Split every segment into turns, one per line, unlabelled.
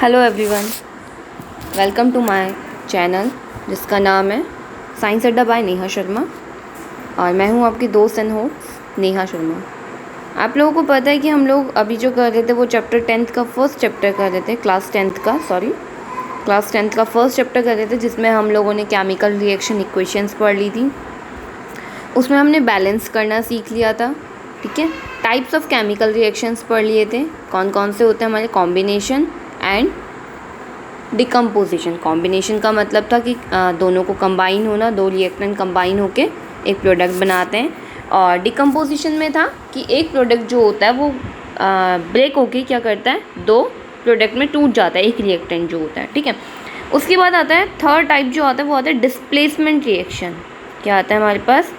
Hello everyone, welcome to my channel जिसका नाम है साइंस अड्डा बाय नेहा शर्मा। और मैं हूं आपकी दोस्त एंड होस्ट नेहा शर्मा। आप लोगों को पता है कि हम लोग अभी जो कर रहे थे वो चैप्टर 10th का फर्स्ट चैप्टर कर रहे थे, क्लास 10th का फर्स्ट चैप्टर कर रहे थे, जिसमें हम लोगों ने केमिकल रिएक्शन इक्वेशंस पढ़ ली थी। उसमें हमने बैलेंस करना सीख लिया था, ठीक है। टाइप्स ऑफ केमिकल रिएक्शंस पढ़ लिए थे, कौन कौन से होते हैं हमारे, कॉम्बिनेशन एंड डिकम्पोजिशन। कॉम्बिनेशन का मतलब था कि दोनों को कंबाइन होना, दो रिएक्टेंट कंबाइन होके एक प्रोडक्ट बनाते हैं। और डिकम्पोजिशन में था कि एक प्रोडक्ट जो होता है वो ब्रेक होके क्या करता है, दो प्रोडक्ट में टूट जाता है एक रिएक्टेंट जो होता है, ठीक है। उसके बाद आता है थर्ड टाइप जो आता है वो आता है डिस्प्लेसमेंट रिएक्शन। क्या आता है हमारे पास,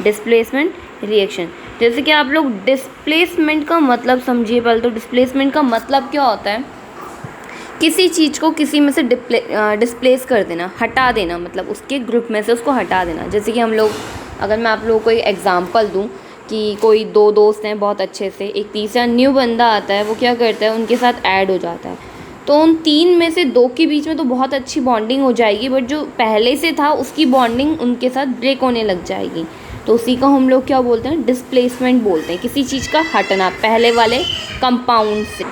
डिस्प्लेसमेंट रिएक्शन। जैसे कि आप लोग डिस्प्लेसमेंट का मतलब समझिए पहले। तो डिस्प्लेसमेंट का मतलब क्या होता है, किसी चीज़ को किसी में से डिस्प्लेस कर देना, हटा देना, मतलब उसके ग्रुप में से उसको हटा देना। जैसे कि हम लोग, अगर मैं आप लोगों को एक एग्जांपल दूं कि कोई दो दोस्त हैं बहुत अच्छे से, एक तीसरा न्यू बंदा आता है, वो क्या करता है उनके साथ ऐड हो जाता है। तो उन तीन में से दो के बीच में तो बहुत अच्छी बॉन्डिंग हो जाएगी, बट जो पहले से था उसकी बॉन्डिंग उनके साथ ब्रेक होने लग जाएगी। तो उसी को हम लोग क्या बोलते हैं, डिस्प्लेसमेंट बोलते हैं, किसी चीज़ का हटना पहले वाले कंपाउंड से।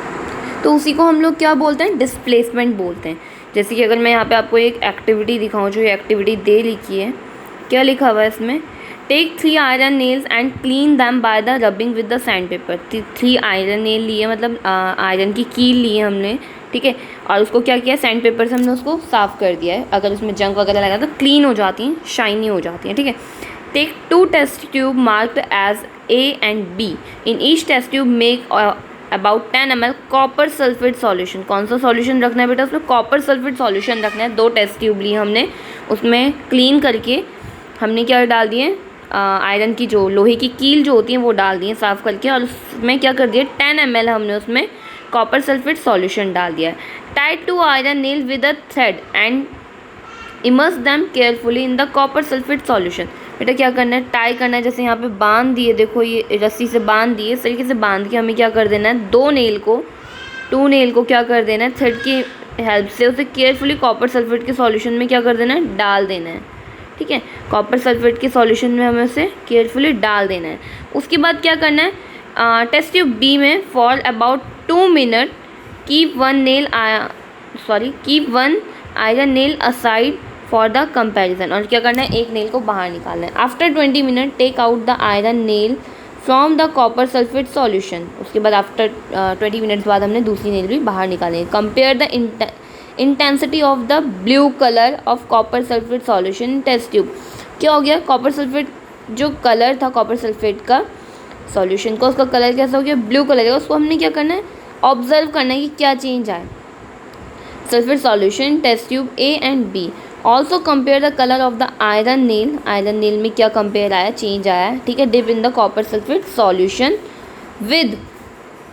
तो उसी को हम लोग क्या बोलते हैं, डिस्प्लेसमेंट बोलते हैं। जैसे कि अगर मैं यहाँ पे आपको एक एक्टिविटी दिखाऊँ, जो ये एक्टिविटी दे लिखी है, क्या लिखा हुआ है इसमें, take 3 iron nails and clean them by the rubbing with the sandpaper. 3 iron nail लिए, मतलब आयरन की कील ली है हमने, ठीक है। और उसको क्या किया, सैंड पेपर से हमने उसको साफ़ कर दिया है। अगर उसमें जंग वगैरह लगा तो क्लीन हो जाती हैं, शाइनी हो जाती हैं, ठीक है। Take 2 test tube marked as A and B. In each test tube make about 10 ml copper sulphate solution. कौन सा सॉल्यूशन रखना है बेटा, उसमें कॉपर सल्फेट सॉल्यूशन रखना है। 2 टेस्ट ट्यूब ली हमने, उसमें क्लीन करके हमने क्या डाल दिए, आयरन की जो लोहे की कील जो होती है वो डाल दी है साफ़ करके, और उसमें क्या कर दिया, 10 ml हमने उसमें कॉपर सल्फेट सॉल्यूशन डाल दिया है। Tie 2 iron nail with a thread and immerse them carefully in the copper sulphate solution. बेटा क्या करना है, टाई करना है। जैसे यहाँ पे बांध दिए, देखो ये रस्सी से बांध दिए, इस तरीके से बांध के हमें क्या कर देना है, 2 नेल को क्या कर देना है, थ्रेड की हेल्प से उसे केयरफुली कॉपर सल्फेट के सॉल्यूशन में क्या कर देना है, डाल देना है, ठीक है। कॉपर सल्फेट के सॉल्यूशन में हमें उसे केयरफुली डाल देना है। उसके बाद क्या करना है, टेस्ट ट्यूब बी में for about 2 minute keep one iron nail aside for the comparison. और क्या करना है, एक नेल को बाहर निकालना है। After 20 minute take out the iron nail from the copper sulphate solution. उसके बाद आफ्टर 20 मिनट्स बाद हमने दूसरी नेल भी बाहर निकाली है। Compare the intensity of the blue colour of copper sulphate solution in test tube. क्या हो गया, कॉपर सल्फेट जो कलर था कॉपर सल्फेट का सॉल्यूशन का, उसका कलर कैसा हो गया, ब्लू कलर का। उसको हमने क्या करना है, ऑब्जर्व करना है कि क्या चेंज आए। Sulphate solution test tube A and B. Also compare the colour of the iron nail में क्या कंपेयर आया, चेंज आया है, ठीक है। Dip in the copper sulphate solution with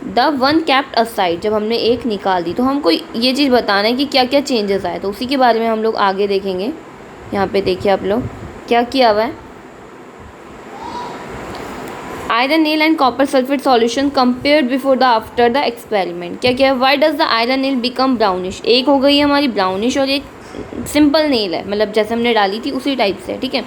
the one kept aside. जब हमने एक निकाल दी तो हमको ये चीज़ बताना है कि क्या क्या चेंजेस आए, तो उसी के बारे में हम लोग आगे देखेंगे। यहाँ पे देखिए आप लोग क्या किया हुआ है, iron nail and copper sulphate solution compared before the after the experiment. क्या क्या है, why does the iron nail become brownish. एक हो गई है हमारी ब्राउनिश और एक सिंपल नेल है, मतलब जैसे हमने डाली थी उसी टाइप से, ठीक है।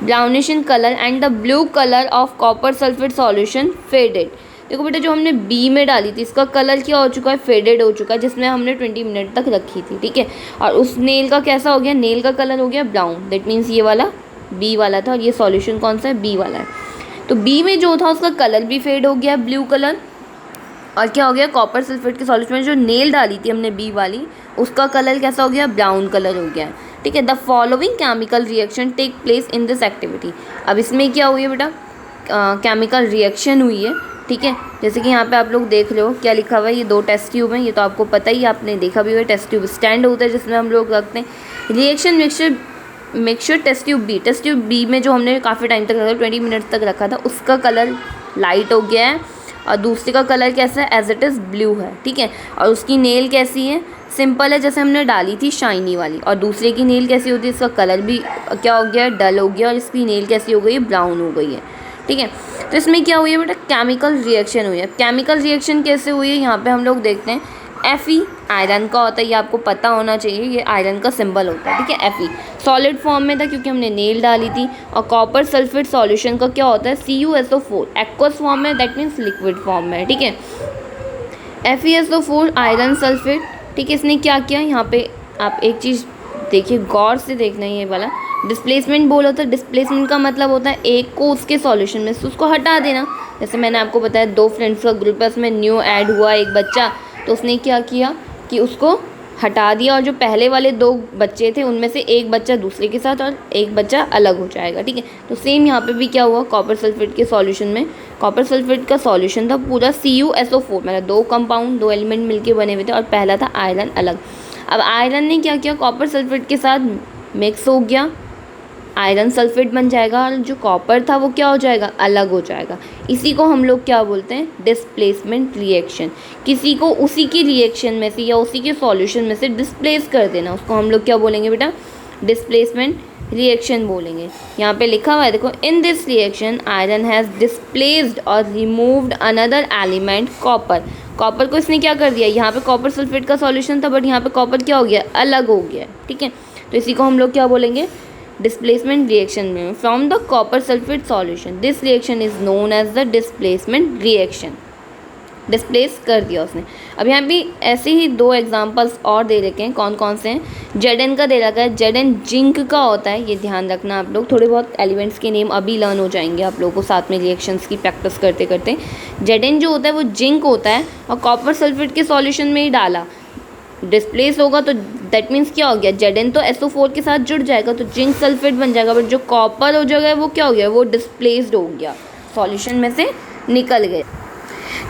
Brownish in colour and the blue colour of copper sulphate solution faded. देखो बेटा, जो हमने बी में डाली थी इसका कलर क्या हो चुका है, फेडेड हो चुका है, जिसमें हमने 20 मिनट तक रखी थी, ठीक है। और उस नेल का कैसा हो गया, नेल का कलर हो गया ब्राउन। दैट मीन्स ये वाला बी वाला था और ये सॉल्यूशन कौन सा है, बी वाला है। तो बी में जो था उसका कलर भी फेड हो गया, ब्लू कलर। और क्या हो गया, कॉपर सल्फेट के सॉल्यूशन में जो नेल डाली थी हमने बी वाली, उसका कलर कैसा हो गया, ब्राउन कलर हो गया, ठीक है। The following chemical reaction take place in this activity. अब इसमें क्या हुई है बेटा, केमिकल रिएक्शन हुई है, ठीक है। जैसे कि यहाँ पे आप लोग देख रहे हो क्या लिखा हुआ है, ये 2 टेस्ट ट्यूब हैं, ये तो आपको पता ही, आपने देखा भी हुआ। टेस्ट ट्यूब स्टैंड होता है जिसमें हम लोग रखते हैं। Reaction mixture test tube B में जो हमने काफ़ी टाइम तक रखा, 20 मिनट तक रखा था, उसका कलर लाइट हो गया है और दूसरे का कलर कैसा है, एज इट इज़ ब्लू है, ठीक है। और उसकी नेल कैसी है, सिंपल है, जैसे हमने डाली थी शाइनी वाली। और दूसरे की नेल कैसी होती है, इसका कलर भी क्या हो गया, डल हो गया, और इसकी नेल कैसी हो गई है, ब्राउन हो गई है, ठीक है। तो इसमें क्या हुई है बेटा, केमिकल रिएक्शन हुई है। केमिकल रिएक्शन कैसे हुई है, यहाँ पे हम लोग देखते हैं। Fe आयरन का होता है, ये आपको पता होना चाहिए, ये आयरन का सिंबल होता है, ठीक है। Fe सॉलिड फॉर्म में था क्योंकि हमने नेल डाली थी। और कॉपर सल्फेट सॉल्यूशन का क्या होता है, CuSO4 एक्वस फॉर्म में, दैट मीन्स लिक्विड फॉर्म में, ठीक है। FeSO4 आयरन सल्फेट, ठीक है। इसने क्या किया, यहाँ पे आप एक चीज़ देखिए, गौर से देखना ये वाला डिस्प्लेसमेंट बोला था। डिस्प्लेसमेंट का मतलब होता है एक को उसके सॉल्यूशन में से उसको हटा देना। जैसे मैंने आपको बताया 2 फ्रेंड्स का ग्रुप है, उसमें न्यू ऐड हुआ एक बच्चा, तो उसने क्या किया कि उसको हटा दिया, और जो पहले वाले 2 बच्चे थे उनमें से एक बच्चा दूसरे के साथ और एक बच्चा अलग हो जाएगा, ठीक है। तो सेम यहाँ पे भी क्या हुआ, कॉपर सल्फेट के सॉल्यूशन में, कॉपर सल्फेट का सॉल्यूशन था पूरा CuSO4, मतलब 2 कंपाउंड 2 एलिमेंट मिलके बने हुए थे, और पहला था आयरन अलग। अब आयरन ने क्या किया, कॉपर सल्फेट के साथ मिक्स हो गया, आयरन सल्फेट बन जाएगा, और जो कॉपर था वो क्या हो जाएगा, अलग हो जाएगा। इसी को हम लोग क्या बोलते हैं, डिस्प्लेसमेंट रिएक्शन। किसी को उसी की रिएक्शन में से या उसी के सॉल्यूशन में से डिस्प्लेस कर देना, उसको हम लोग क्या बोलेंगे बेटा, डिस्प्लेसमेंट रिएक्शन बोलेंगे। यहाँ पे लिखा हुआ है देखो, in this reaction iron has displaced और removed another element copper. Copper को इसने क्या कर दिया, यहाँ पे कॉपर सल्फेट का सॉल्यूशन था, बट यहाँ पे कॉपर क्या हो गया, अलग हो गया, ठीक है। तो इसी को हम लोग क्या बोलेंगे, डिस्प्लेसमेंट रिएक्शन में, from the copper sulphate solution this reaction is known as the displacement reaction. Displace कर दिया उसने। अब यहाँ भी ऐसे ही 2 एग्जांपल्स और दे रखे हैं, कौन कौन से हैं, Zn का दे रखा है, Zn जिंक का होता है, ये ध्यान रखना आप लोग, थोड़े बहुत एलिमेंट्स के नेम अभी लर्न हो जाएंगे आप लोगों को साथ में रिएक्शंस की प्रैक्टिस करते करते। Zn जो होता है वो जिंक होता है, और कॉपर सल्फेट के सॉल्यूशन में ही डाला, डिस्प्लेस होगा तो दैट मीन्स क्या हो गया, Zn तो SO4 के साथ जुड़ जाएगा तो जिंक सल्फेट बन जाएगा, बट जो कॉपर हो जाएगा वो क्या हो गया, वो डिस्प्लेस्ड हो गया, सॉल्यूशन में से निकल गए।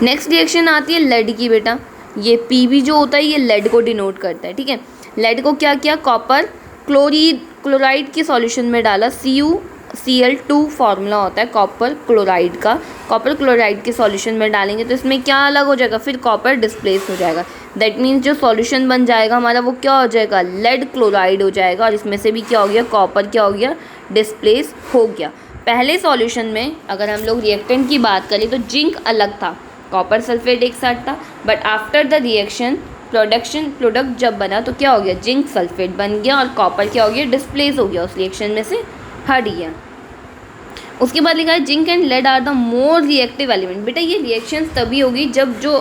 नेक्स्ट रिएक्शन आती है लेड की बेटा, ये Pb जो होता है ये लेड को डिनोट करता है, ठीक है। लेड को क्या किया, कॉपर क्लोराइड के सॉल्यूशन में डाला, CuCl2 फार्मूला होता है कॉपर क्लोराइड का, कॉपर क्लोराइड के सॉल्यूशन में डालेंगे तो इसमें क्या अलग हो जाएगा, फिर कॉपर डिस्प्लेस हो जाएगा, दैट मीन्स जो सॉल्यूशन बन जाएगा हमारा वो क्या हो जाएगा, लेड क्लोराइड हो जाएगा, और इसमें से भी क्या हो गया, कॉपर क्या हो गया, डिस्प्लेस हो गया। पहले सॉल्यूशन में अगर हम लोग रिएक्टेंट की बात करें तो जिंक अलग था, कॉपर सल्फेट एक साथ था, but after the reaction product जब बना तो क्या हो गया, जिंक सल्फेट बन गया, और कॉपर क्या हो गया, डिस्प्लेस हो गया, उस रिएक्शन में से हट गया। उसके बाद लिखा है zinc and lead are the more reactive element. बेटा ये रिएक्शंस तभी होगी जब जो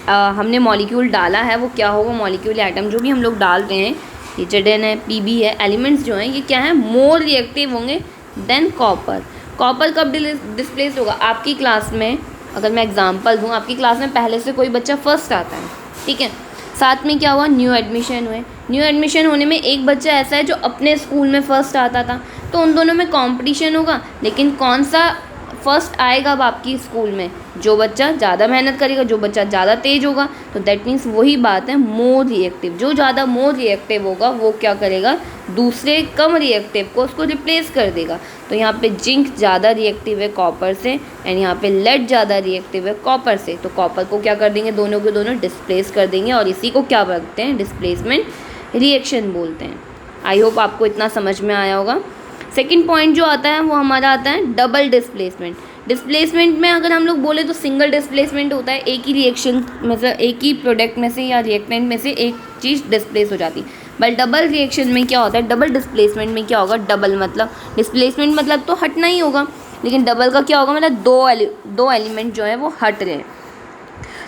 हमने मॉलिक्यूल डाला है वो क्या होगा, मॉलिक्यूल आइटम जो भी हम लोग डाल रहे हैं, ये Zn है, Pb है, एलिमेंट्स जो हैं ये क्या है, मोर रिएक्टिव होंगे देन कॉपर। कॉपर कब डिस्प्लेस होगा, आपकी क्लास में अगर मैं एग्जांपल दूँ, आपकी क्लास में पहले से कोई बच्चा फर्स्ट आता है, ठीक है, साथ में क्या हुआ, न्यू एडमिशन हुए, न्यू एडमिशन होने में एक बच्चा ऐसा है जो अपने स्कूल में फ़र्स्ट आता था, तो उन दोनों में कंपटीशन होगा, लेकिन कौन सा फर्स्ट आएगा अब आपकी स्कूल में, जो बच्चा ज़्यादा मेहनत करेगा, जो बच्चा ज़्यादा तेज होगा, तो दैट मीन्स वही बात है, मोर रिएक्टिव, जो ज़्यादा मोर रिएक्टिव होगा वो क्या करेगा, दूसरे कम रिएक्टिव को उसको रिप्लेस कर देगा। तो यहाँ पे जिंक ज़्यादा रिएक्टिव है कॉपर से, एंड यहाँ पे लेड ज़्यादा रिएक्टिव है कॉपर से, तो कॉपर को क्या कर देंगे, दोनों के दोनों डिस्प्लेस कर देंगे, और इसी को क्या बोलते हैं, डिस्प्लेसमेंट रिएक्शन बोलते हैं। आई होप आपको इतना समझ में आया होगा। सेकंड पॉइंट जो आता है वो हमारा आता है डबल डिस्प्लेसमेंट। डिस्प्लेसमेंट में अगर हम लोग बोले तो सिंगल डिस्प्लेसमेंट होता है, एक ही रिएक्शन मतलब एक ही प्रोडक्ट में से या रिएक्टेंट में से एक चीज़ डिस्प्लेस हो जाती है, बट डबल रिएक्शन में क्या होता है, डबल डिस्प्लेसमेंट में क्या होगा, डबल मतलब डिस्प्लेसमेंट मतलब तो हटना ही होगा, लेकिन डबल का क्या होगा, मतलब दो एलिमेंट जो है वो हट रहे हैं।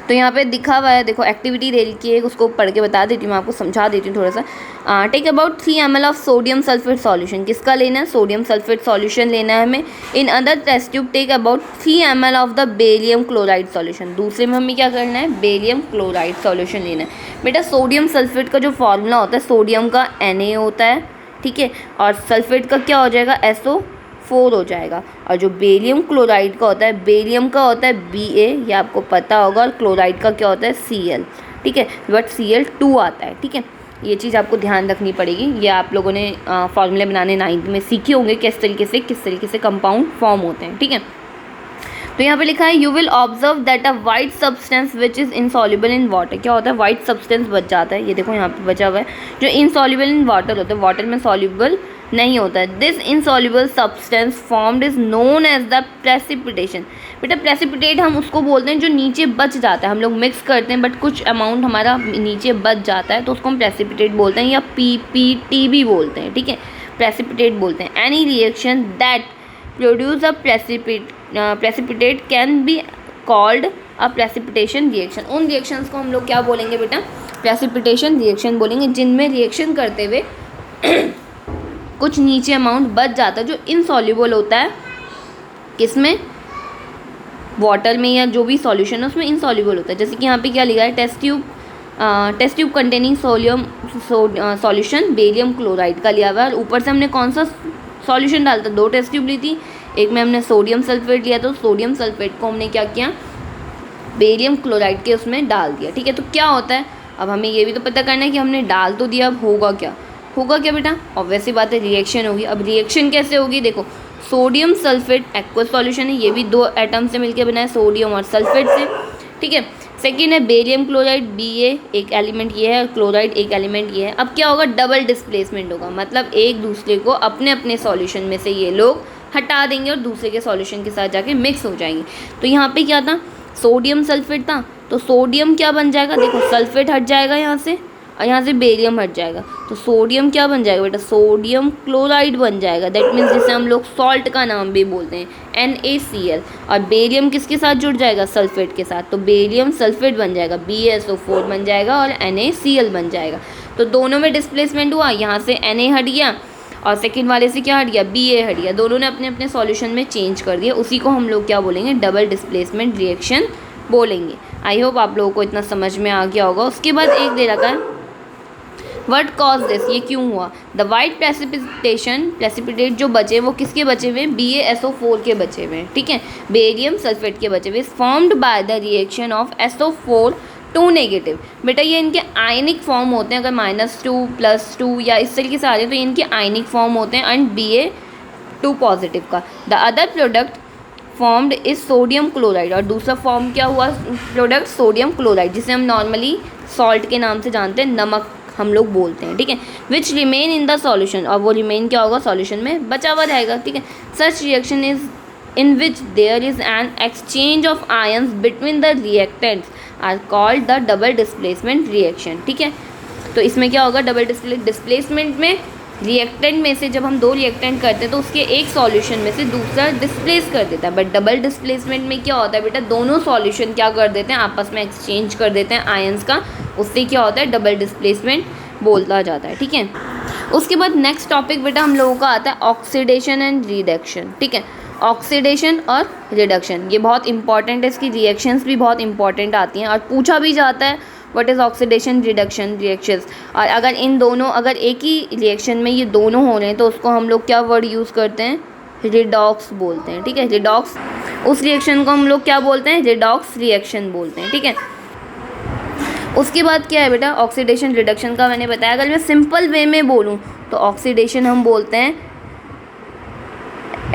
तो यहाँ पे दिखा हुआ है, देखो एक्टिविटी दे रखी है, उसको पढ़ के बता देती हूँ, मैं आपको समझा देती हूँ थोड़ा सा। Take about 3 ml of sodium sulphate solution, किसका लेना है, सोडियम सल्फेट सॉल्यूशन लेना है हमें। In other test tube take about 3 ml of the barium chloride solution, दूसरे में हमें क्या करना है, बेरियम क्लोराइड सॉल्यूशन लेना है। बेटा सोडियम सल्फेट का जो फॉर्मूला होता है, सोडियम का Na होता है, ठीक है, और सल्फेट का क्या हो जाएगा, SO4 हो जाएगा, और जो बेरियम क्लोराइड का होता है, बेरियम का होता है Ba, ये आपको पता होगा, और क्लोराइड का क्या होता है Cl, ठीक है, बट Cl2 आता है, ठीक है, ये चीज़ आपको ध्यान रखनी पड़ेगी। ये आप लोगों ने फार्मूले बनाने 9th में सीखे होंगे किस तरीके से कंपाउंड फॉर्म होते हैं, ठीक है। तो यहाँ पे लिखा है you will observe that a white substance which is insoluble in water. क्या होता है, वाइट सब्सटेंस बच जाता है, ये देखो यहाँ पे बचा हुआ है, जो इनसॉल्युबल इन वाटर होता है, वाटर में सॉल्युबल नहीं होता है। This insoluble substance formed is known as the precipitation. बेटा प्रेसिपिटेट हम उसको बोलते हैं जो नीचे बच जाता है, हम लोग मिक्स करते हैं बट कुछ अमाउंट हमारा नीचे बच जाता है तो उसको हम प्रेसिपिटेट बोलते हैं, या PPT भी बोलते हैं, ठीक है, प्रेसिपिटेट बोलते हैं। Any reaction that produce a precipitate can be called a precipitation reaction. उन रिएक्शंस को हम लोग क्या बोलेंगे बेटा, प्रेसिपिटेशन रिएक्शन बोलेंगे, जिनमें रिएक्शन करते हुए कुछ नीचे अमाउंट बच जाता है जो इनसॉल्युबल होता है, किसमें, वाटर में, या जो भी सॉल्यूशन है उसमें इनसॉल्युबल होता है। जैसे कि यहाँ पे क्या लिखा है, test tube containing solution barium chloride का लिया हुआ है, और ऊपर से हमने कौन सा सॉल्यूशन डालता, 2 टेस्ट ट्यूब ली थी, एक में हमने सोडियम सल्फेट लिया, तो सोडियम सल्फेट को हमने क्या किया, बेरियम क्लोराइड के उसमें डाल दिया, ठीक है। तो क्या होता है, अब हमें ये भी तो पता करना है कि हमने डाल तो दिया, अब होगा क्या बेटा, ऑब्वियस सी बात है, रिएक्शन होगी। अब रिएक्शन कैसे होगी, देखो सोडियम सल्फेट एक्वस सॉल्यूशन है, ये भी 2 एटम से मिलकर बना है, सोडियम और सल्फेट से, ठीक है। सेकेंड है बेरियम क्लोराइड, Ba एक एलिमेंट ये है, क्लोराइड एक एलिमेंट ये है। अब क्या होगा, डबल डिस्प्लेसमेंट होगा, मतलब एक दूसरे को अपने अपने सॉल्यूशन में से ये लोग हटा देंगे और दूसरे के सॉल्यूशन के साथ जाके मिक्स हो जाएंगे। तो यहाँ पे क्या था, सोडियम सल्फेट था, तो सोडियम क्या बन जाएगा, देखो सल्फेट हट जाएगा यहाँ से, और यहाँ से बेरियम हट जाएगा, तो सोडियम क्या बन जाएगा बेटा, सोडियम क्लोराइड बन जाएगा। दैट मीन्स जिसे हम लोग सॉल्ट का नाम भी बोलते हैं, NaCl। और बेरियम किसके साथ जुड़ जाएगा, सल्फेट के साथ, तो बेरियम सल्फेट बन जाएगा, BaSO4 बन जाएगा और NaCl बन जाएगा। तो दोनों में डिस्प्लेसमेंट हुआ, यहाँ से Na हट गया और सेकेंड वाले से क्या हट गया, Ba हट गया, दोनों ने अपने अपने सॉल्यूशन में चेंज कर दिया, उसी को हम लोग क्या बोलेंगे, डबल डिस्प्लेसमेंट रिएक्शन बोलेंगे। आई होप आप लोगों को इतना समझ में आ गया होगा। उसके बाद एक दे रखा है वट कॉज दिस, ये क्यों हुआ, द वाइट प्रेसिपिटेट जो बचे वो किसके बचे हुए, BaSO4 के बचे हुए हैं, ठीक है, बेरियम सल्फेट के बचे हुए, formed by the reaction of SO4 2 negative. बेटा ये इनके आयनिक फॉर्म होते हैं, अगर -2 +2 या इस तरीके से आ रहे हैं तो ये इनके आयनिक फॉर्म होते हैं, एंड Ba2 पॉजिटिव का। The other product formed is sodium chloride, और दूसरा फॉर्म क्या हुआ प्रोडक्ट, सोडियम क्लोराइड, जिसे हम नॉर्मली सॉल्ट के नाम से जानते हैं, नमक हम लोग बोलते हैं, ठीक है, which remain in the solution, और वो रिमेन क्या होगा, सॉल्यूशन में बचा हुआ रहेगा, ठीक है। Such reaction is in which there is an exchange of ions between the reactants are called the double displacement reaction, ठीक है। तो इसमें क्या होगा, डबल डिस्प्लेसमेंट में रिएक्टेंट में से जब हम 2 रिएक्टेंट करते हैं तो उसके एक सॉल्यूशन में से दूसरा डिस्प्लेस कर देता है, बट डबल डिस्प्लेसमेंट में क्या होता है बेटा, दोनों सॉल्यूशन क्या कर देते हैं, आपस में एक्सचेंज कर देते हैं आयंस का, उससे क्या होता है, डबल डिस्प्लेसमेंट बोलता जाता है, ठीक है। उसके बाद नेक्स्ट टॉपिक बेटा हम लोगों का आता है ऑक्सीडेशन एंड रिडक्शन, ठीक है, ऑक्सीडेशन और रिडक्शन, ये बहुत इंपॉर्टेंट है, इसकी रिएक्शंस भी बहुत इंपॉर्टेंट आती हैं और पूछा भी जाता है what is oxidation reduction reactions. और अगर इन दोनों, अगर एक ही रिएक्शन में ये दोनों हो रहे हैं तो उसको हम लोग क्या वर्ड यूज़ करते हैं, रिडॉक्स बोलते हैं, ठीक है, रिडॉक्स, उस रिएक्शन को हम लोग क्या बोलते हैं, रिडॉक्स रिएक्शन बोलते हैं, ठीक है। उसके बाद क्या है बेटा, ऑक्सीडेशन रिडक्शन का मैंने बताया, अगर मैं सिंपल वे में बोलूँ तो ऑक्सीडेशन हम बोलते हैं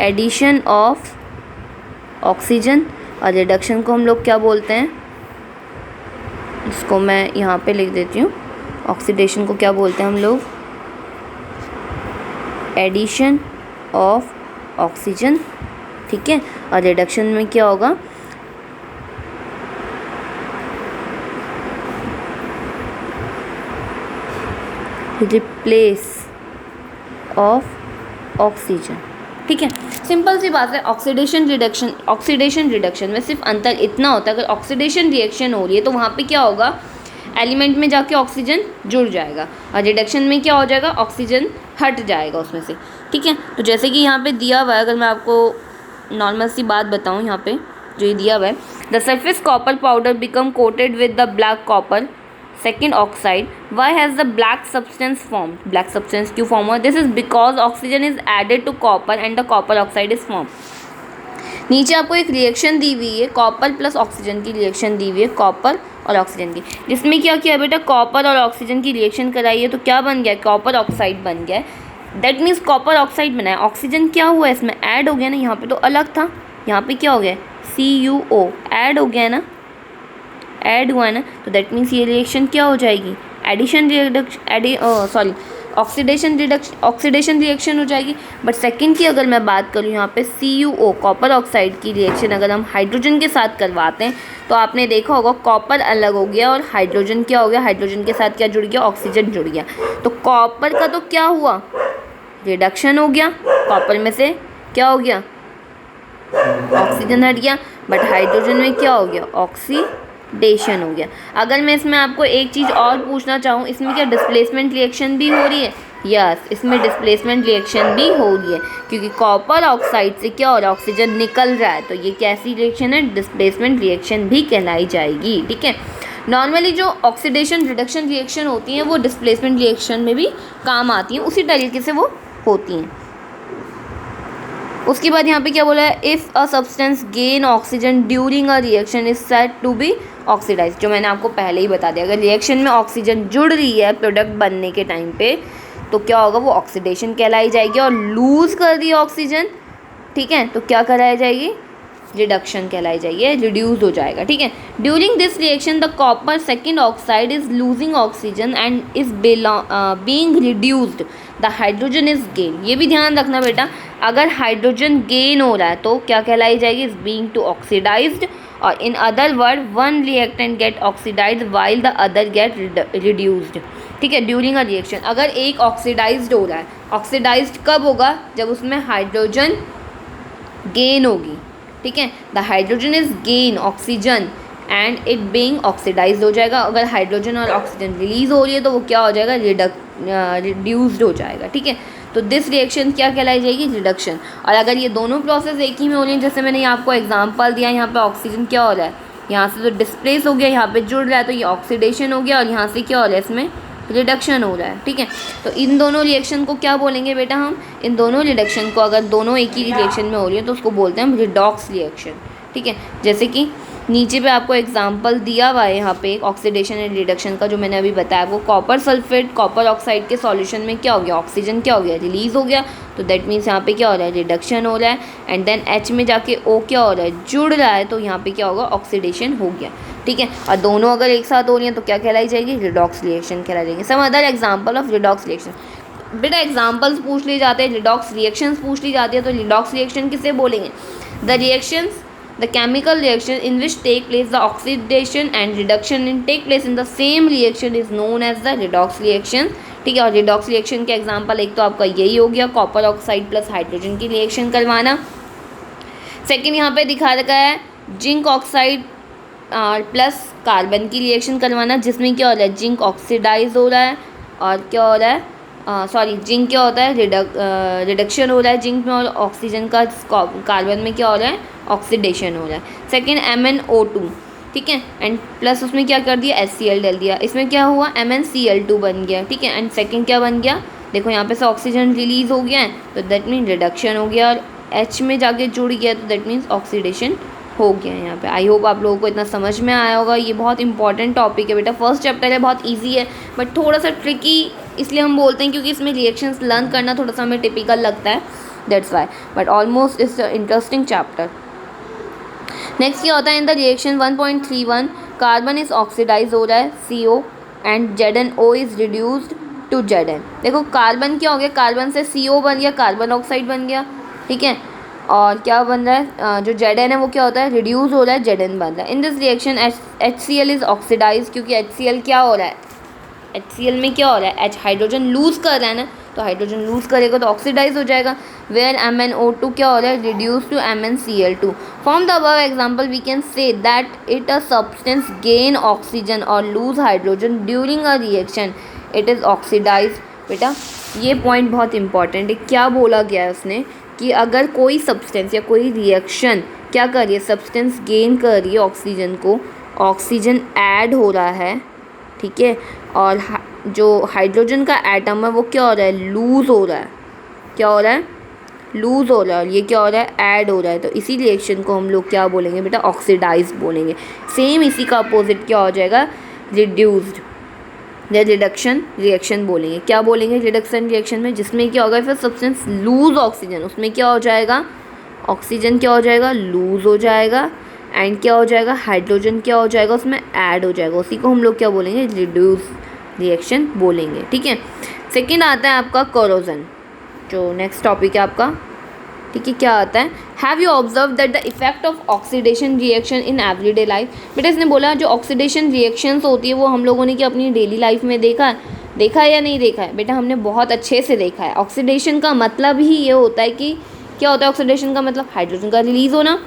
एडिशन ऑफ ऑक्सीजन, और रिडक्शन को हम लोग क्या बोलते हैं, इसको मैं यहाँ पे लिख देती हूँ, ऑक्सीडेशन को क्या बोलते हैं हम लोग, एडिशन ऑफ ऑक्सीजन, ठीक है, और रिडक्शन में क्या होगा, रिप्लेस ऑफ ऑक्सीजन, ठीक है। सिंपल सी बात है, ऑक्सीडेशन रिडक्शन में सिर्फ अंतर इतना होता है, अगर ऑक्सीडेशन रिएक्शन हो रही है तो वहाँ पे क्या होगा, एलिमेंट में जाके ऑक्सीजन जुड़ जाएगा, और रिडक्शन में क्या हो जाएगा, ऑक्सीजन हट जाएगा उसमें से, ठीक है। तो जैसे कि यहाँ पे दिया हुआ है, अगर मैं आपको नॉर्मल सी बात बताऊँ, यहाँ पे जो ये दिया हुआ है, the surface copper powder become coated with the black copper second oxide, why has the black substance formed, black substance क्यों form हुआ, this is because oxygen is added to copper and the copper oxide is formed। नीचे आपको एक reaction दी हुई है, copper plus oxygen की reaction दी हुई है, कॉपर और ऑक्सीजन की, जिसमें क्या किया बेटा, कॉपर और ऑक्सीजन की रिएक्शन कराई है, तो क्या बन गया, कॉपर ऑक्साइड बन गया है, दैट मीन्स कॉपर ऑक्साइड बना है, ऑक्सीजन क्या हुआ है इसमें ऐड हो गया ना, यहाँ पे तो अलग था, यहाँ पे क्या हो गया, CuO ऐड हो गया ना, ऐड हुआ ना, तो दैट मीन्स ये रिएक्शन क्या हो जाएगी, एडिशन रिडक्शन ऑक्सीडेशन रिएक्शन हो जाएगी। बट सेकंड की अगर मैं बात करूँ यहाँ पे CuO कॉपर ऑक्साइड की रिएक्शन अगर हम हाइड्रोजन के साथ करवाते हैं तो आपने देखा होगा कॉपर अलग हो गया और हाइड्रोजन क्या हो गया, हाइड्रोजन के साथ क्या जुड़ गया, ऑक्सीजन जुड़ गया। तो कॉपर का तो क्या हुआ, रिडक्शन हो गया, कॉपर में से क्या हो गया, ऑक्सीजन हट गया, बट हाइड्रोजन में क्या हो गया, ऑक्सीडेशन हो गया। अगर मैं इसमें आपको एक चीज़ और पूछना चाहूँ, इसमें क्या डिस्प्लेसमेंट रिएक्शन भी हो रही है, यस इसमें डिस्प्लेसमेंट रिएक्शन भी हो रही है, क्योंकि कॉपर ऑक्साइड से क्या हो रहा है, ऑक्सीजन निकल रहा है, तो ये कैसी रिएक्शन है, डिस्प्लेसमेंट रिएक्शन भी कहलाई जाएगी। ठीक है, नॉर्मली जो ऑक्सीडेशन रिडक्शन रिएक्शन होती हैं वो डिस्प्लेसमेंट रिएक्शन में भी काम आती हैं, उसी तरीके से वो होती हैं। उसके बाद यहाँ पे क्या बोला है, if a substance gain oxygen during a reaction is said to be oxidize, जो मैंने आपको पहले ही बता दिया, अगर रिएक्शन में ऑक्सीजन जुड़ रही है प्रोडक्ट बनने के टाइम पे तो क्या होगा, वो ऑक्सीडेशन कहलाई जाएगी, और लूज़ कर दी ऑक्सीजन, ठीक है, तो क्या कराई जाएगी, रिडक्शन कहलाई जाएगी, रिड्यूस हो जाएगा। ठीक है, during this reaction the copper second oxide is losing oxygen and is being reduced, the hydrogen is gain. ये भी ध्यान रखना बेटा, अगर हाइड्रोजन गेन हो रहा है तो क्या कहलाई जाएगी, इज बीइंग टू ऑक्सीडाइज्ड, और in other word one reactant get oxidized while the other get reduced. ठीक है, ड्यूरिंग अ रिएक्शन अगर एक ऑक्सीडाइज्ड हो रहा है, ऑक्सीडाइज्ड कब होगा, जब उसमें हाइड्रोजन गेन होगी। ठीक है, the hydrogen is gain oxygen and it being oxidized हो जाएगा। अगर हाइड्रोजन और ऑक्सीजन रिलीज हो रही है तो वो क्या हो जाएगा, रिड्यूस्ड हो जाएगा। ठीक है, तो दिस रिएक्शन क्या कहलाई जाएगी, रिडक्शन। और अगर ये दोनों प्रोसेस एक ही में हो रही हैं, जैसे मैंने यहाँ आपको एग्जांपल दिया, यहाँ पे ऑक्सीजन क्या हो रहा है, यहाँ से तो डिस्प्लेस हो गया, यहाँ पे जुड़ रहा है तो ये ऑक्सीडेशन हो गया, और यहाँ से क्या हो रहा है, इसमें रिडक्शन हो रहा है। ठीक है, तो इन दोनों रिएक्शन को क्या बोलेंगे बेटा हम, इन दोनों रिडक्शन को अगर दोनों एक ही रिएक्शन में हो रही है तो उसको बोलते हैं हम रिडॉक्स रिएक्शन। ठीक है, जैसे कि नीचे पे आपको एग्जांपल दिया हुआ है यहाँ पे ऑक्सीडेशन एंड रिडक्शन का, जो मैंने अभी बताया, वो कॉपर सल्फेट कॉपर ऑक्साइड के सॉल्यूशन में क्या हो गया, ऑक्सीजन क्या हो गया, रिलीज हो गया, तो दैट मीन्स यहाँ पे क्या हो रहा है, रिडक्शन हो रहा है, एंड देन H में जाके O क्या हो रहा है, जुड़ रहा है, तो यहाँ पे क्या होगा, ऑक्सीडेशन हो गया। ठीक है, और दोनों अगर एक साथ हो रही हैं तो क्या कहलाई जाएगी, रिडॉक्स रिएक्शन कहलाई जाएगी। Some other example of redox reaction, बेटा एग्जाम्पल्स पूछ लिए जाते हैं, रिडॉक्स रिएक्शंस पूछ ली जाती है, तो रिडॉक्स रिएक्शन किसे बोलेंगे, the reactions the chemical reaction in which take place the oxidation and reduction in take place in the same reaction is known as the redox reaction। ठीक है, और रिडॉक्स रिएक्शन के एग्जांपल एक तो आपका यही हो गया, कॉपर ऑक्साइड प्लस हाइड्रोजन की रिएक्शन करवाना। सेकंड यहाँ पे दिखा रखा है जिंक ऑक्साइड प्लस कार्बन की रिएक्शन करवाना, जिसमें क्या हो रहा है, जिंक ऑक्सीडाइज हो रहा है, और क्या हो रहा है, जिंक क्या होता है, रिडक्शन हो रहा है जिंक में, और ऑक्सीजन का कार्बन में क्या हो रहा है, ऑक्सीडेशन हो रहा है। सेकंड MnO2, ठीक है, एंड प्लस उसमें क्या कर दिया, HCl डाल दिया, इसमें क्या हुआ, MnCl2 बन गया। ठीक है, एंड सेकंड क्या बन गया, देखो यहाँ पे से ऑक्सीजन रिलीज हो गया है तो दैट मीन रिडक्शन हो गया, और H में जाके जुड़ गया तो दैट मीन्स ऑक्सीडेशन हो गया है यहाँ पे। आई होप आप लोगों को इतना समझ में आया होगा। ये बहुत इंपॉर्टेंट टॉपिक है बेटा, फर्स्ट चैप्टर है, बहुत ईजी है, बट थोड़ा सा ट्रिकी इसलिए हम बोलते हैं क्योंकि इसमें रिएक्शंस लर्न करना थोड़ा सा हमें टिपिकल लगता है, that's why, but almost it's interesting chapter. Next क्या होता है, in the reaction 1.31 carbon is oxidize हो रहा है CO and ZnO is reduced to Zn। देखो कार्बन क्या हो गया, कार्बन से CO बन गया, कार्बन ऑक्साइड बन गया। ठीक है, और क्या बन रहा है, जो Zn है वो क्या होता है, रिड्यूस हो रहा है, Zn बन रहा है। In this reaction HCl is oxidize, क्योंकि HCl क्या हो रहा है, HCl में क्या हो रहा है, H हाइड्रोजन लूज़ कर रहा है ना, तो हाइड्रोजन लूज़ करेगा तो ऑक्सीडाइज हो जाएगा। वेयर MnO2 क्या हो रहा है, reduce to MnCl2। From the above example we can say that it a substance gain oxygen और lose hydrogen during a reaction it is oxidise. बेटा ये पॉइंट बहुत इंपॉर्टेंट है, क्या बोला गया है उसने कि अगर कोई सब्सटेंस या कोई रिएक्शन क्या कर रही है, सब्सटेंस गेन कर रही है ऑक्सीजन को, ऑक्सीजन ऐड हो रहा है, ठीक है, और जो हाइड्रोजन का एटम है वो क्या हो रहा है, लूज़ हो रहा है, क्या हो रहा है, लूज़ हो रहा है, और ये क्या हो रहा है, ऐड हो रहा है, तो इसी रिएक्शन को हम लोग क्या बोलेंगे बेटा, ऑक्सीडाइज बोलेंगे। सेम इसी का अपोजिट क्या हो जाएगा, रिड्यूस्ड या रिडक्शन रिएक्शन बोलेंगे। क्या बोलेंगे रिडक्शन रिएक्शन में, जिसमें क्या होगा, फिर सब्सटेंस लूज ऑक्सीजन, उसमें क्या हो जाएगा, ऑक्सीजन क्या हो जाएगा, लूज हो जाएगा, एंड क्या हो जाएगा, हाइड्रोजन क्या हो जाएगा, उसमें ऐड हो जाएगा। उसी को हम लोग क्या बोलेंगे, रिड्यूस रिएक्शन बोलेंगे। ठीक है, सेकेंड आता है आपका कोरोजन, जो नेक्स्ट टॉपिक है आपका। ठीक है, क्या आता है, have you observe that the effect of oxidation reaction in everyday life. बेटा इसने बोला जो ऑक्सीडेशन रिएक्शंस होती है वो हम लोगों ने क्या अपनी डेली लाइफ में देखा है या नहीं देखा है। बेटा हमने बहुत अच्छे से देखा है। ऑक्सीडेशन का मतलब ही ये होता है कि क्या होता है ऑक्सीडेशन का मतलब, हाइड्रोजन का रिलीज होना।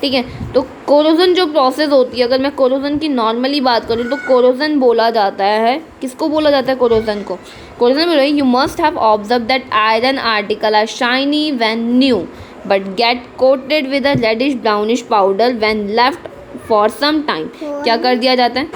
ठीक है, तो कोरोजन जो प्रोसेस होती है, अगर मैं कोरोजन की नॉर्मली बात करूँ तो कोरोजन बोला जाता है, किसको बोला जाता है कोरोजन को, कोरोजन बोला you must have observe that iron article are shiny when new but get coated with a reddish brownish powder when left for some time. क्या कर दिया जाता है,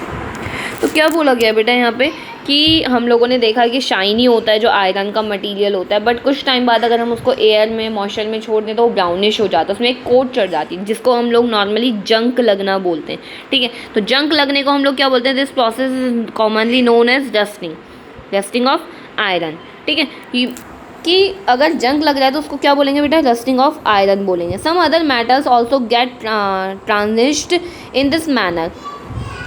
तो क्या बोला गया बेटा यहाँ पे कि हम लोगों ने देखा कि शाइनी होता है जो आयरन का मटेरियल होता है, बट कुछ टाइम बाद अगर हम उसको एयर में मॉइस्चर में छोड़ दें तो वो ब्राउनिश हो जाता है, उसमें एक कोट चढ़ जाती है जिसको हम लोग नॉर्मली जंक लगना बोलते हैं। ठीक है, तो जंक लगने को हम लोग क्या बोलते हैं, this process is commonly known as rusting of iron. ठीक है, कि अगर जंक लग रहा है तो उसको क्या बोलेंगे बेटा, रस्टिंग ऑफ आयरन बोलेंगे। Some other metals also get tarnished in this manner.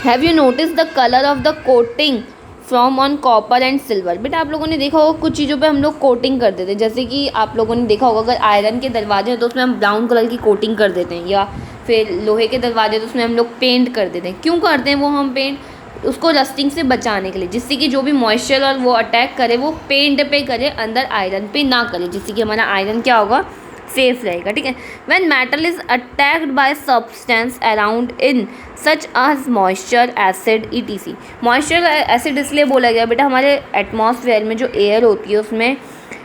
Have you notice the colour of the coating from on copper and silver. बेटा आप लोगों ने देखा होगा कुछ चीज़ों पे हम लोग कोटिंग कर देते हैं, जैसे कि आप लोगों ने देखा होगा अगर आयरन के दरवाजे हैं तो उसमें हम ब्राउन कलर की कोटिंग कर देते हैं, या फिर लोहे के दरवाजे तो उसमें हम लोग पेंट कर देते हैं। क्यों करते हैं वो हम पेंट, उसको रस्टिंग से बचाने के लिए, जिससे कि जो भी मॉइस्चर और वो अटैक करे वो पेंट पे करे, अंदर आयरन पे ना करे, जिससे कि हमारा आयरन क्या होगा, सेफ रहेगा। ठीक है, when metal is attacked by substance around in such as moisture acid ETC। Moisture acid इसलिए बोला गया बेटा, हमारे एटमॉस्फेयर में जो एयर होती है उसमें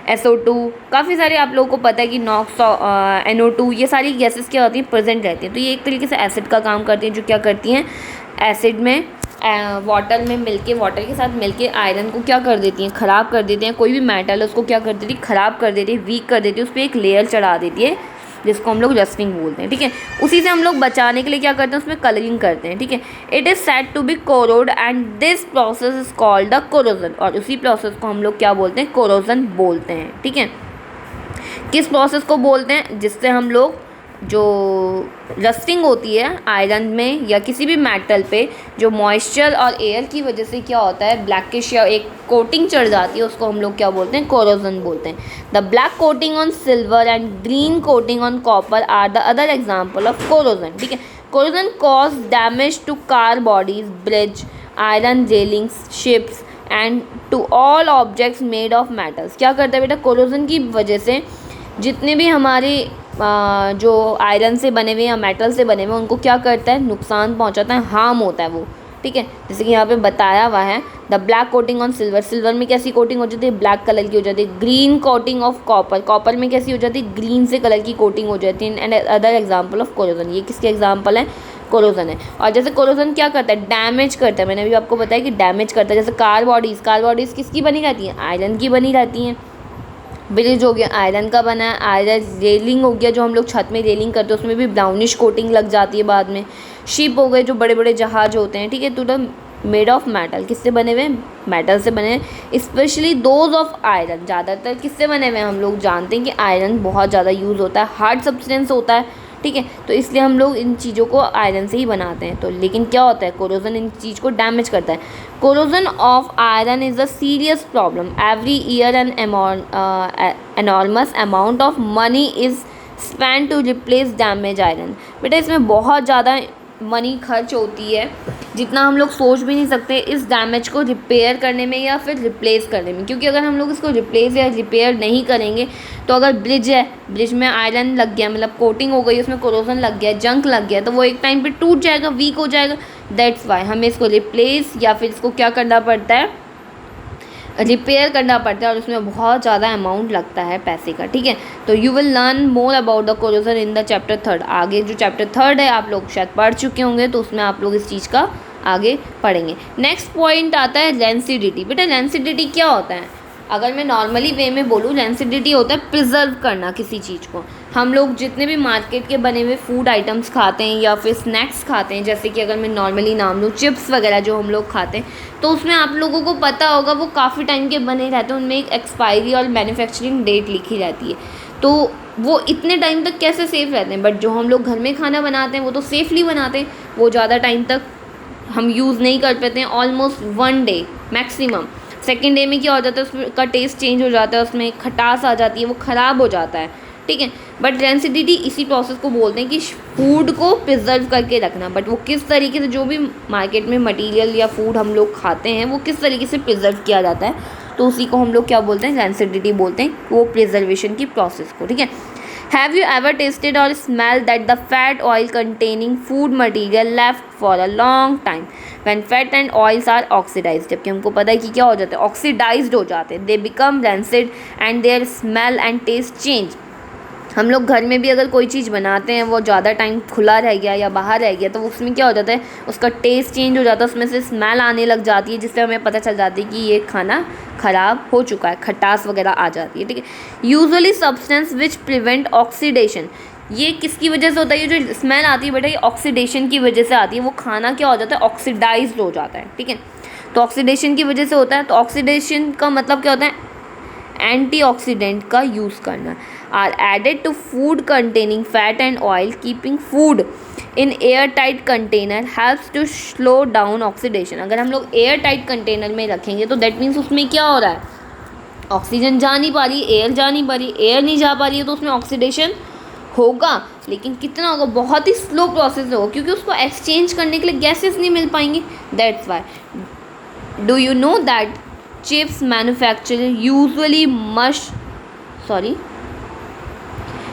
SO2, काफ़ी सारे आप लोगों को पता है कि नॉक्स, NO2, ये सारी गैसेस क्या होती हैं, प्रेजेंट रहती हैं। तो ये एक तरीके से एसिड का काम करती हैं, जो क्या करती हैं, एसिड में वाटर में मिलके, वाटर के साथ मिलके आयरन को क्या कर देती हैं, ख़राब कर देती हैं। कोई भी मेटल है उसको क्या कर देती है, ख़राब कर देती है, वीक कर देती है, उस पर एक लेयर चढ़ा देती है जिसको हम लोग रस्टिंग बोलते हैं। ठीक है, उसी से हम लोग बचाने के लिए क्या करते हैं, उसमें कलरिंग करते हैं। ठीक है, it is said to be corrode and this process is called the corrosion, और उसी प्रोसेस को हम लोग क्या बोलते हैं, कोरोजन बोलते हैं। ठीक है, किस प्रोसेस को बोलते हैं, जिससे हम लोग जो रस्टिंग होती है आयरन में या किसी भी मेटल पे, जो मॉइस्चर और एयर की वजह से क्या होता है, ब्लैकिश या एक कोटिंग चढ़ जाती है, उसको हम लोग क्या बोलते हैं, कोरोजन बोलते हैं। The black coating on silver and green coating on copper are the other example of corrosion. ठीक है, corrosion cause damage to car bodies, bridge, iron railings, ships and to all objects made of metals. क्या करता है बेटा, corrosion की वजह से जितने भी हमारे जो आयरन से बने हुए या मेटल से बने हुए उनको क्या करता है, नुकसान पहुंचाता है, हार्म होता है वो। ठीक है, जैसे कि यहाँ पे बताया हुआ है, the black coating on silver, silver में कैसी कोटिंग हो जाती है, ब्लैक कलर की हो जाती है। Green coating of copper, copper में कैसी हो जाती है, ग्रीन से कलर की कोटिंग हो जाती है। And other example of corrosion, ये किसके एग्जाम्पल है, कोरोजन है। और जैसे कोरोजन क्या करता है, डैमेज करता है, मैंने अभी आपको बताया कि डैमेज करता है। जैसे कार बॉडीज़ किसकी बनी रहती हैं, आयरन की बनी रहती हैं। ब्रिज हो गया आयरन का बना है, आयरन रेलिंग हो गया जो हम लोग छत में रेलिंग करते हैं उसमें भी ब्राउनिश कोटिंग लग जाती है बाद में। शिप हो गए जो बड़े बड़े जहाज होते हैं। ठीक है, तो मेड ऑफ मेटल, किससे बने हुए हैं, मेटल से बने हैं। स्पेशली दोज ऑफ आयरन, ज़्यादातर किससे बने हुए हैं, हम लोग जानते हैं कि आयरन बहुत ज़्यादा यूज़ होता है, हार्ड सब्सटेंस होता है। ठीक है, तो इसलिए हम लोग इन चीज़ों को आयरन से ही बनाते हैं। तो लेकिन क्या होता है, कोरोजन इन चीज़ को डैमेज करता है। Corrosion of iron is a serious problem. Every year an enormous amount of money is spend to replace damage iron. बेटा इसमें बहुत ज़्यादा मनी खर्च होती है, जितना हम लोग सोच भी नहीं सकते इस डैमेज को रिपेयर करने में या फिर रिप्लेस करने में। क्योंकि अगर हम लोग इसको रिप्लेस या रिपेयर नहीं करेंगे तो अगर ब्रिज है, ब्रिज में आयरन लग गया, मतलब कोटिंग हो गई, उसमें कोरोजन लग गया, जंक लग गया, तो वो एक टाइम पे टूट जाएगा, वीक हो जाएगा। दैट्स वाई हमें इसको रिप्लेस या फिर इसको क्या करना पड़ता है, रिपेयर करना पड़ता है, और उसमें बहुत ज़्यादा अमाउंट लगता है पैसे का। ठीक है, तो you will learn more about the corrosion in the chapter 3। आगे जो चैप्टर 3 है आप लोग शायद पढ़ चुके होंगे, तो उसमें आप लोग इस चीज़ का आगे पढ़ेंगे। नेक्स्ट पॉइंट आता है रेंसिडिटी। बेटा रेंसिडिटी क्या होता है, अगर मैं नॉर्मली वे में बोलूँ, रेंसिडिटी होता है प्रिजर्व करना किसी चीज़ को। हम लोग जितने भी मार्केट के बने हुए फूड आइटम्स खाते हैं या फिर स्नैक्स खाते हैं, जैसे कि अगर मैं नॉर्मली नाम लूँ चिप्स वगैरह जो हम लोग खाते हैं, तो उसमें आप लोगों को पता होगा वो काफ़ी टाइम के बने रहते हैं, उनमें एक एक्सपायरी और मैन्युफैक्चरिंग डेट लिखी रहती है। तो वो इतने टाइम तक कैसे सेफ़ रहते हैं, बट जो हम लोग घर में खाना बनाते हैं वो तो सेफली बनाते हैं, वो ज़्यादा टाइम तक हम यूज़ नहीं कर पाते हैं, almost 1 day maximum. Second day में क्या हो जाता है, उसका टेस्ट चेंज हो जाता है, उसमें खटास आ जाती है, वो ख़राब हो जाता है, ठीक है। बट रेंसिडिटी इसी प्रोसेस को बोलते हैं कि फूड को प्रिजर्व करके रखना। बट वो किस तरीके से, जो भी मार्केट में मटेरियल या फूड हम लोग खाते हैं वो किस तरीके से प्रिजर्व किया जाता है, तो उसी को हम लोग क्या बोलते हैं, रेंसिडिटी बोलते हैं, वो प्रिजर्वेशन की प्रोसेस को, ठीक है। Have you ever tasted or smelled that the fat oil containing food material left for a long time when fat and oils are oxidized? जबकि हमको पता है कि क्या हो जाता है, ऑक्सीडाइज्ड हो जाते हैं, they become rancid and their smell and taste change. हम लोग घर में भी अगर कोई चीज़ बनाते हैं, वो ज़्यादा टाइम खुला रह गया या बाहर रह गया, तो उसमें क्या हो जाता है, उसका टेस्ट चेंज हो जाता है, उसमें से स्मेल आने लग जाती है, जिससे हमें पता चल जाती है कि ये खाना ख़राब हो चुका है, खटास वगैरह आ जाती है, ठीक है। Usually substance which prevent oxidation, ये किसकी वजह से होता है, ये जो स्मेल आती है बेटा, ये ऑक्सीडेशन की वजह से आती है। वो खाना क्या हो जाता है, ऑक्सीडाइज्ड हो जाता है, ठीक है। तो ऑक्सीडेशन की वजह से होता है। तो ऑक्सीडेशन का मतलब क्या होता है, एंटीऑक्सीडेंट का यूज़ करना। Are added to food containing fat and oil, keeping food in air tight container helps to slow down oxidation. अगर हम लोग एयर टाइट कंटेनर में रखेंगे तो दैट मीन्स उसमें क्या हो रहा है, ऑक्सीजन जा नहीं पा रही, एयर जा नहीं पा रही, एयर नहीं जा पा रही है, तो उसमें ऑक्सीडेशन होगा, लेकिन कितना होगा, बहुत ही स्लो प्रोसेस होगा, क्योंकि उसको एक्सचेंज करने के लिए गैसेस नहीं मिल पाएंगी। That's why do you know that chips manufacturer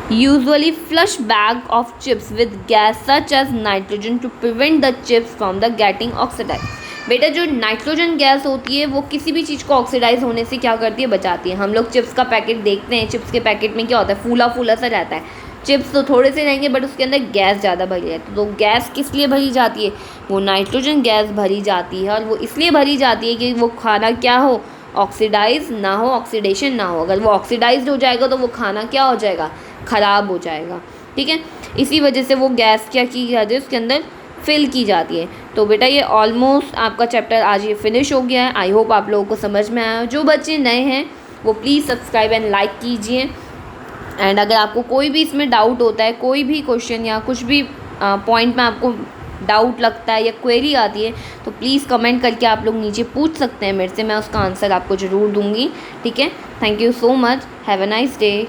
usually flush bag of chips with gas such as nitrogen to prevent the chips from the getting oxidized. बेटा जो नाइट्रोजन गैस होती है वो किसी भी चीज़ को ऑक्सीडाइज होने से क्या करती है, बचाती है। हम लोग चिप्स का पैकेट देखते हैं, चिप्स के पैकेट में क्या होता है, फूला फूला सा रहता है। चिप्स तो थोड़े से रहेंगे बट उसके अंदर गैस ज़्यादा भरी रहती है। तो गैस किस लिए भरी जाती है, वो नाइट्रोजन गैस भरी जाती है, और वो इसलिए भरी जाती है कि वो खाना क्या हो, ऑक्सीडाइज ना हो, ऑक्सीडेशन ना हो। अगर वो ऑक्सीडाइज्ड हो जाएगा तो वो खाना क्या हो जाएगा, ख़राब हो जाएगा, ठीक है। इसी वजह से वो गैस क्या की जाती है, उसके अंदर फिल की जाती है। तो बेटा ये ऑलमोस्ट आपका चैप्टर आज ये फिनिश हो गया है। आई होप आप लोगों को समझ में आया। जो बच्चे नए हैं वो प्लीज़ सब्सक्राइब एंड लाइक कीजिए। एंड अगर आपको कोई भी इसमें डाउट होता है, कोई भी क्वेश्चन या कुछ भी पॉइंट में आपको डाउट लगता है या क्वेरी आती है, तो प्लीज़ कमेंट करके आप लोग नीचे पूछ सकते हैं मेरे से, मैं उसका आंसर आपको ज़रूर दूंगी, ठीक है। Thank you so much, have a nice day.